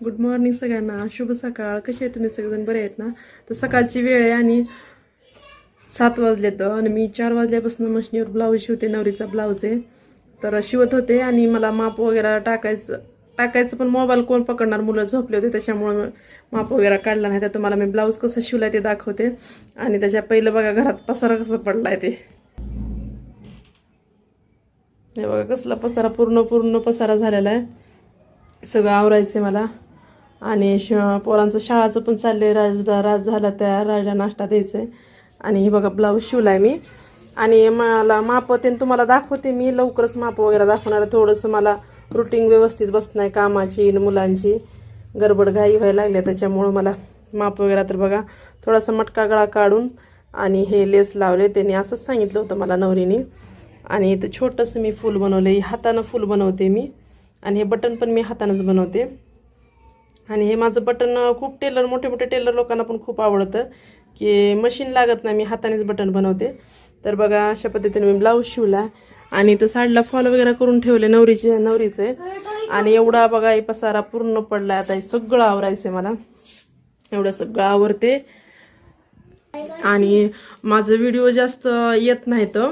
Good morning सगळ्यांना. शुभ सकाळ. कसे आहे तुम्ही सगळेजण? बरे आहेत ना? तर सकाळची वेळ आहे आणि 7 वाजलेत आणि मी 4 वाजल्यापासून मशीनीवर ब्लाऊज शिवते. नवरीचा ब्लाऊज आहे तर शिवत होते आणि मला माप वगैरे टाकायचं पण मोबाईल कोण पकडणार, मुलं झोपले होते त्याच्यामुळे माप वगैरे काढला नाही. तर तुम्हाला मी ब्लाऊज कसं शिवलाय ते दाखवते. आणि त्याच्या पहिलं बघा घरात पसारा कसं पडलाय ते. हे बघा कसला पसारा, पूर्ण पसारा झालेला आहे. सगळं आवरायचं मला. आणि पोरांचं शाळाचं पण चाललंय. राज झाला तयार, राजला नाश्ता द्यायचा आहे. आणि हे बघा ब्लाऊज शिवलाय मी. आणि मला माप ते तुम्हाला दाखवते मी लवकरच. माप वगैरे दाखवणार. थोडंसं मला रुटीन व्यवस्थित बसत नाही कामाची मुलांची, गडबड घाई व्हायला लागल्या त्याच्यामुळं मला माप वगैरे. तर बघा थोडासा मटका गळा काढून आणि हे लेस लावले. त्यांनी असंच सांगितलं होतं मला नवरीने. आणि इथं छोटंसं मी फूल बनवले, हातानं फूल बनवते मी. आणि हे बटन पण मी हातानंच बनवते. आणि हे माझं बटन खूप मोठे टेलर लोकांना पण खूप आवडतं की मशीन लागत नाही, मी हातानेच बटन बनवते. तर बघा अशा पद्धतीने मी ब्लाऊज शिवला. आणि इथं साडीला फॉल वगैरे करून ठेवले नवरीचे. आणि एवढा बघा हे पसारा पूर्ण पडलाय. आता हे सगळं आवरायचं मला. एवढं सगळं आवरते. आणि माझं व्हिडिओ जास्त येत नाही तर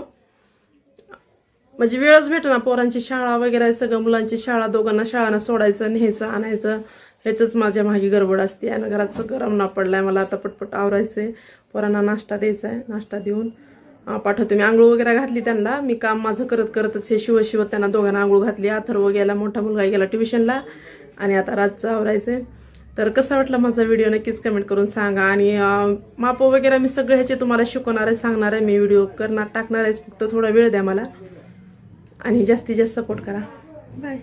म्हणजे वेळच भेटना. पोरांची शाळा वगैरे सगळं, मुलांची शाळा, दोघांना शाळांना सोडायचं, न्यायचं, आणायचं, ह्याचंच माझ्या मागे गडबड असते. आणि घरात सगळं रमणा पडलाय मला. आता पटपट आवरायचंय. पोरांना नाश्ता द्यायचा आहे. नाश्ता देऊन पाठवते मी. आंघोळ वगैरे घातली त्यांना. मी काम माझं करतच हे शिवत त्यांना दोघांना आंघोळ घातली. अथर्व गेला, मोठा मुलगा गेला ट्युशनला. आणि आता रातचं आवरायचंय. तर कसा वाटला माझा व्हिडिओ नक्कीच कमेंट करून सांगा. आणि माप वगैरे मी सगळे ह्याचे तुम्हाला शिकवणार आहे, सांगणार आहे. मी व्हिडिओ टाकणार आहे. फक्त थोडा वेळ द्या मला आणि जास्तीत जास्त सपोर्ट करा. बाय.